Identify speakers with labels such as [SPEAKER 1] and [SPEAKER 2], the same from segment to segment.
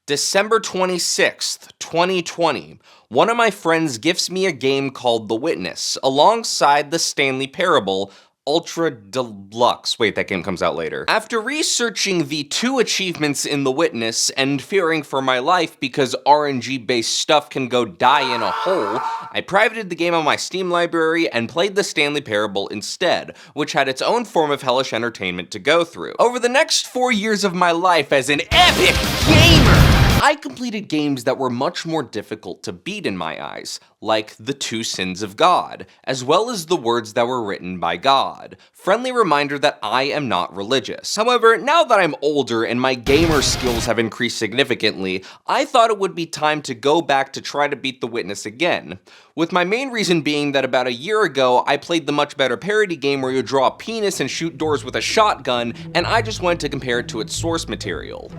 [SPEAKER 1] December 26th, 2020, one of my friends gifts me a game called The Witness, alongside the Stanley Parable Ultra Deluxe. Wait, that game comes out later. After researching the 2 achievements in The Witness and fearing for my life because RNG-based stuff can go die in a hole, I privated the game on my Steam library and played the Stanley Parable instead, which had its own form of hellish entertainment to go through. Over the next 4 years of my life as an epic gamer, I completed games that were much more difficult to beat in my eyes, like The 2 Sins of God, as well as The Words That Were Written by God. Friendly reminder that I am not religious. However, now that I'm older and my gamer skills have increased significantly, I thought it would be time to go back to try to beat The Witness again. With my main reason being that about a year ago, I played the much better parody game where you draw a penis and shoot doors with a shotgun, and I just wanted to compare it to its source material.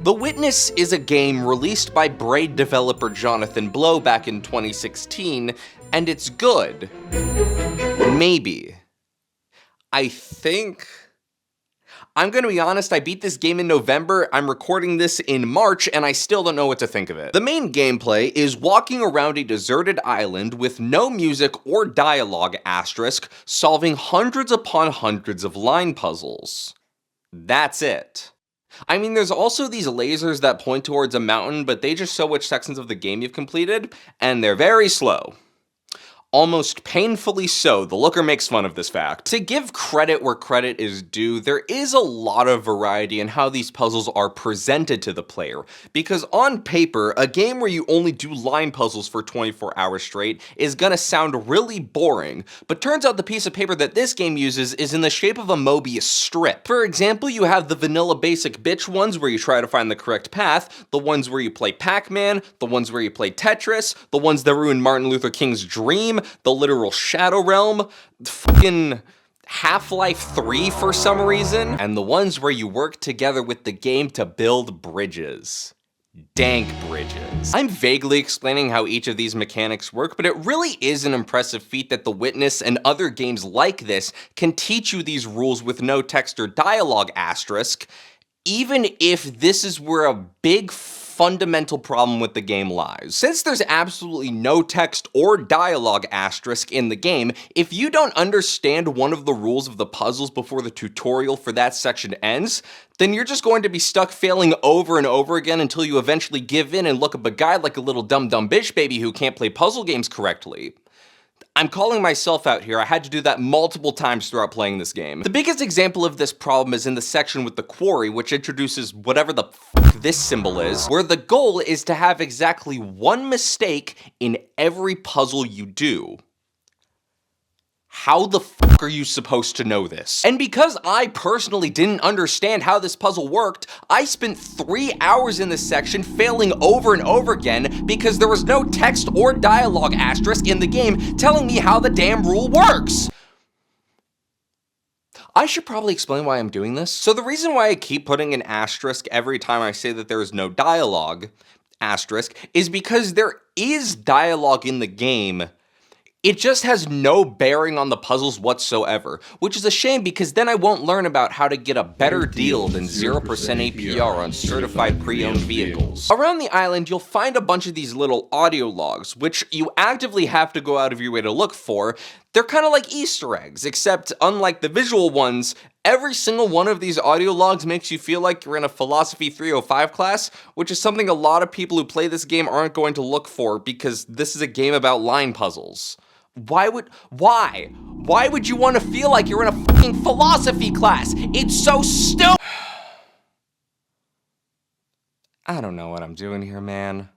[SPEAKER 1] The Witness is a game released by Braid developer Jonathan Blow back in 2016, and it's good. Maybe. I think. I'm gonna be honest, I beat this game in November, I'm recording this in March, and I still don't know what to think of it. The main gameplay is walking around a deserted island with no music or dialogue asterisk, solving hundreds upon hundreds of line puzzles. That's it. I mean, there's also these lasers that point towards a mountain, but they just show which sections of the game you've completed, and they're very slow. Almost painfully so, the Looker makes fun of this fact. To give credit where credit is due, there is a lot of variety in how these puzzles are presented to the player, because on paper, a game where you only do line puzzles for 24 hours straight is gonna sound really boring, but turns out the piece of paper that this game uses is in the shape of a Mobius strip. For example, you have the vanilla basic bitch ones where you try to find the correct path, the ones where you play Pac-Man, the ones where you play Tetris, the ones that ruin Martin Luther King's dream, the literal Shadow Realm, fucking Half-Life 3 for some reason, and the ones where you work together with the game to build bridges. Dank bridges. I'm vaguely explaining how each of these mechanics work, but it really is an impressive feat that The Witness and other games like this can teach you these rules with no text or dialogue asterisk, even if this is where a big fundamental problem with the game lies. Since there's absolutely no text or dialogue asterisk in the game, if you don't understand one of the rules of the puzzles before the tutorial for that section ends, then you're just going to be stuck failing over and over again until you eventually give in and look up a guide like a little dumb bitch baby who can't play puzzle games correctly. I'm calling myself out here, I had to do that multiple times throughout playing this game. The biggest example of this problem is in the section with the quarry, which introduces whatever the fuck this symbol is, where the goal is to have exactly one mistake in every puzzle you do. How the fuck are you supposed to know this? And because I personally didn't understand how this puzzle worked, I spent 3 hours in this section failing over and over again because there was no text or dialogue asterisk in the game telling me how the damn rule works. I should probably explain why I'm doing this. So the reason why I keep putting an asterisk every time I say that there is no dialogue, asterisk, is because there is dialogue in the game. It just has no bearing on the puzzles whatsoever, which is a shame because then I won't learn about how to get a better deal than 0% APR on certified pre-owned vehicles. Around the island, you'll find a bunch of these little audio logs, which you actively have to go out of your way to look for. They're kind of like Easter eggs, except unlike the visual ones, every single one of these audio logs makes you feel like you're in a Philosophy 305 class, which is something a lot of people who play this game aren't going to look for because this is a game about line puzzles. Why would you want to feel like you're in a fucking philosophy class? It's so stupid! I don't know what I'm doing here, man.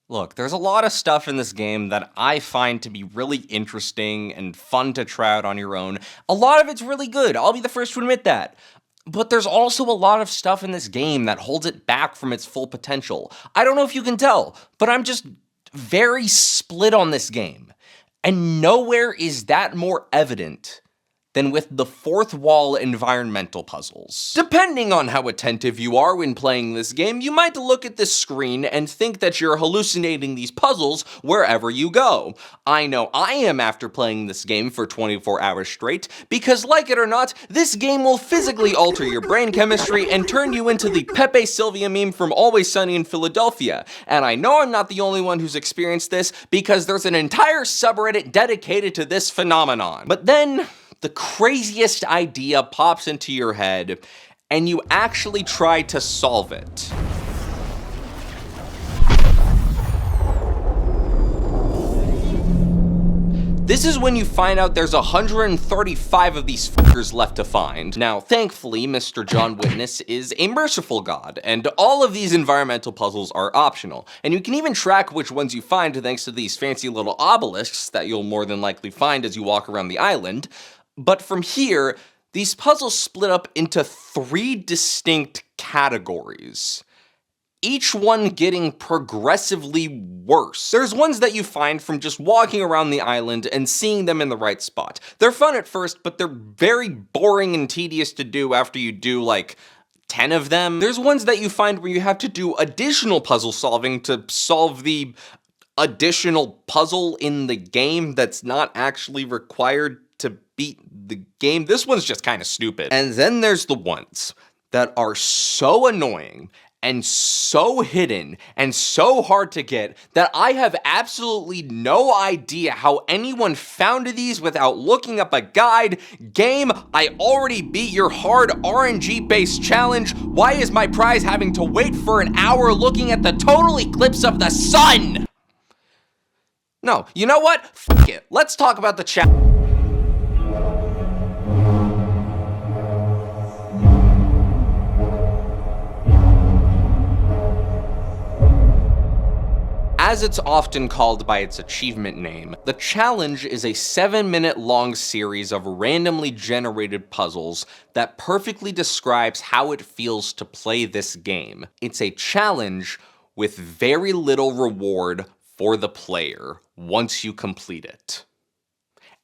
[SPEAKER 1] Look, there's a lot of stuff in this game that I find to be really interesting and fun to try out on your own. A lot of it's really good, I'll be the first to admit that. But there's also a lot of stuff in this game that holds it back from its full potential. I don't know if you can tell, but I'm just very split on this game. And nowhere is that more evident than with the fourth wall environmental puzzles. Depending on how attentive you are when playing this game, you might look at this screen and think that you're hallucinating these puzzles wherever you go. I know I am after playing this game for 24 hours straight, because like it or not, this game will physically alter your brain chemistry and turn you into the Pepe Sylvia meme from Always Sunny in Philadelphia. And I know I'm not the only one who's experienced this, because there's an entire subreddit dedicated to this phenomenon. But then, the craziest idea pops into your head, and you actually try to solve it. This is when you find out there's 135 of these fuckers left to find. Now, thankfully, Mr. John Witness is a merciful god, and all of these environmental puzzles are optional. And you can even track which ones you find thanks to these fancy little obelisks that you'll more than likely find as you walk around the island. But from here, these puzzles split up into 3 distinct categories, each one getting progressively worse. There's ones that you find from just walking around the island and seeing them in the right spot. They're fun at first, but they're very boring and tedious to do after you do like 10 of them. There's ones that you find where you have to do additional puzzle solving to solve the additional puzzle in the game that's not actually required to beat the game. This one's just kind of stupid. And then there's the ones that are so annoying and so hidden and so hard to get that I have absolutely no idea how anyone found these without looking up a guide. Game, I already beat your hard RNG-based challenge. Why is my prize having to wait for an hour looking at the total eclipse of the sun? No, you know what? F it. Let's talk about the challenge. As it's often called by its achievement name, the challenge is a 7-minute long series of randomly generated puzzles that perfectly describes how it feels to play this game. It's a challenge with very little reward for the player once you complete it.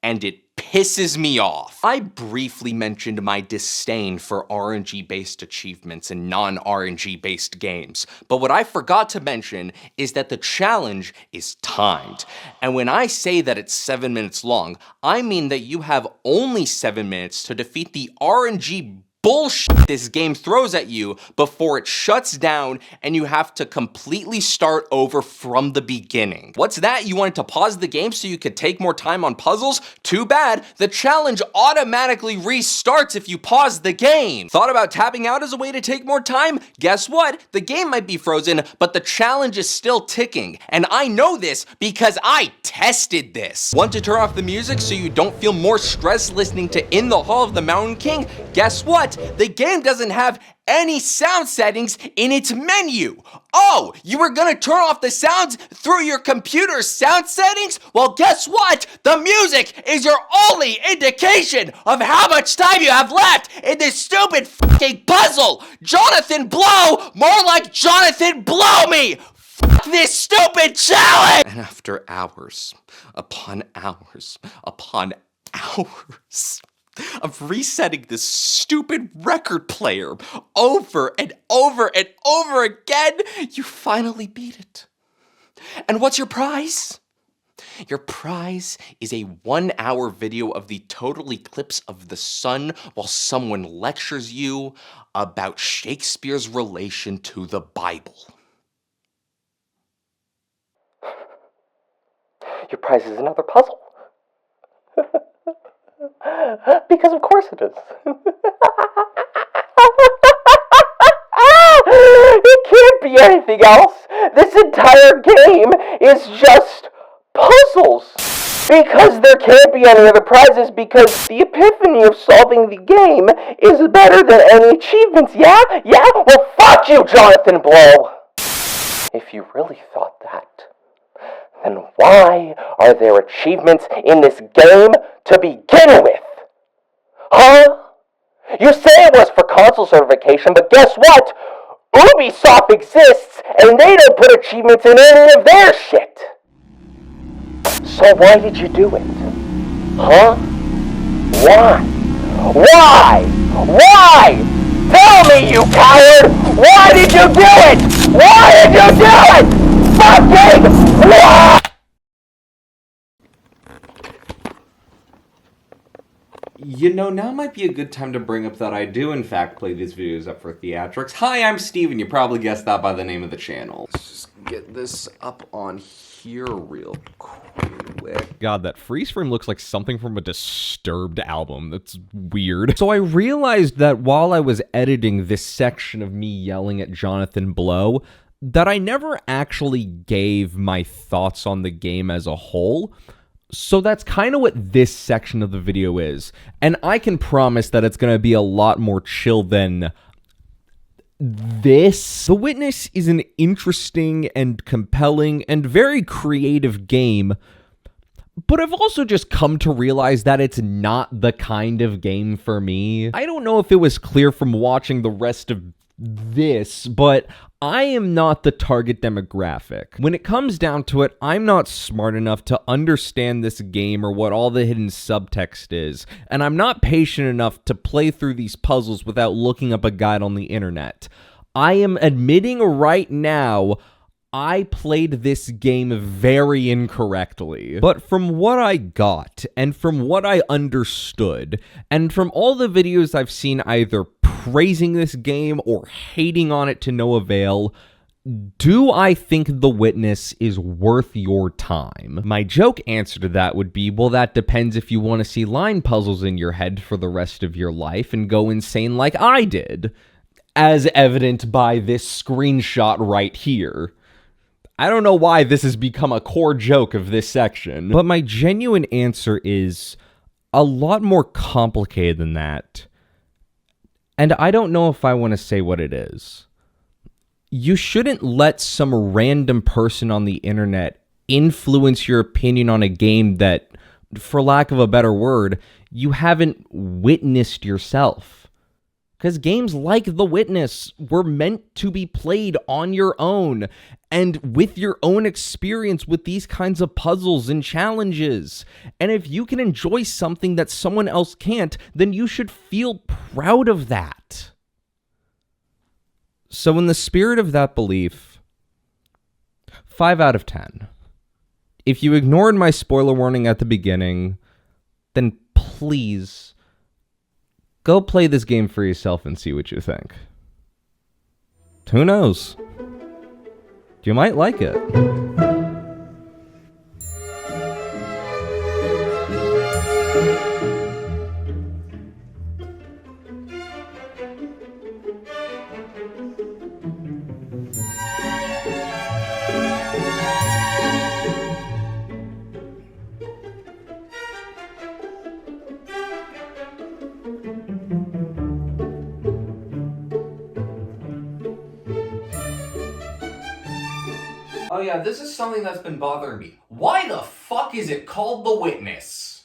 [SPEAKER 1] And it pisses me off. I briefly mentioned my disdain for RNG-based achievements and non-RNG-based games, but what I forgot to mention is that the challenge is timed. And when I say that it's 7 minutes long, I mean that you have only 7 minutes to defeat the RNG bullshit this game throws at you before it shuts down and you have to completely start over from the beginning. What's that? You wanted to pause the game so you could take more time on puzzles? Too bad. The challenge automatically restarts if you pause the game. Thought about tapping out as a way to take more time? Guess what? The game might be frozen, but the challenge is still ticking. And I know this because I tested this. Want to turn off the music so you don't feel more stressed listening to In the Hall of the Mountain King? Guess what? The game doesn't have any sound settings in its menu. Oh, you were gonna turn off the sounds through your computer's sound settings? Well, guess what? The music is your only indication of how much time you have left in this stupid fucking puzzle. Jonathan Blow, more like Jonathan Blow Me. Fuck this stupid challenge. And after hours upon hours upon hours of resetting this stupid record player over and over and over again, you finally beat it. And what's your prize? Your prize is a 1-hour video of the total eclipse of the sun while someone lectures you about Shakespeare's relation to the Bible. Your prize is another puzzle. Because of course it is. It can't be anything else. This entire game is just puzzles. Because there can't be any other prizes, because the epiphany of solving the game is better than any achievements, yeah? Yeah? Well, fuck you, Jonathan Blow! If you really thought that, then why are there achievements in this game to begin with? Huh? You say it was for console certification, but guess what? Ubisoft exists, and they don't put achievements in any of their shit. So why did you do it? Huh? Why?
[SPEAKER 2] Why? Why? Tell me, you coward! Why did you do it? Why did you do it? Fucking why?
[SPEAKER 1] You know, now might be a good time to bring up that I do, in fact, play these videos up for theatrics. Hi, I'm Steven. You probably guessed that by the name of the channel. Let's just get this up on here real quick.
[SPEAKER 3] God, that freeze frame looks like something from a Disturbed album. That's weird. So I realized that while I was editing this section of me yelling at Jonathan Blow, that I never actually gave my thoughts on the game as a whole. So that's kind of what this section of the video is. And I can promise that it's going to be a lot more chill than this. The Witness is an interesting and compelling and very creative game, but I've also just come to realize that it's not the kind of game for me. I don't know if it was clear from watching the rest of this, but I am not the target demographic. When it comes down to it, I'm not smart enough to understand this game or what all the hidden subtext is, and I'm not patient enough to play through these puzzles without looking up a guide on the internet. I am admitting right now, I played this game very incorrectly. But from what I got, and from what I understood, and from all the videos I've seen either praising this game or hating on it to no avail, do I think The Witness is worth your time? My joke answer to that would be, well, that depends if you want to see line puzzles in your head for the rest of your life and go insane like I did, as evident by this screenshot right here. I don't know why this has become a core joke of this section, but my genuine answer is a lot more complicated than that. And I don't know if I want to say what it is. You shouldn't let some random person on the internet influence your opinion on a game that, for lack of a better word, you haven't witnessed yourself. Because games like The Witness were meant to be played on your own and with your own experience with these kinds of puzzles and challenges. And if you can enjoy something that someone else can't, then you should feel proud of that. So in the spirit of that belief, 5 out of 10. If you ignored my spoiler warning at the beginning, then please go play this game for yourself and see what you think. Who knows? You might like it.
[SPEAKER 1] Oh yeah, this is something that's been bothering me. Why the fuck is it called The Witness?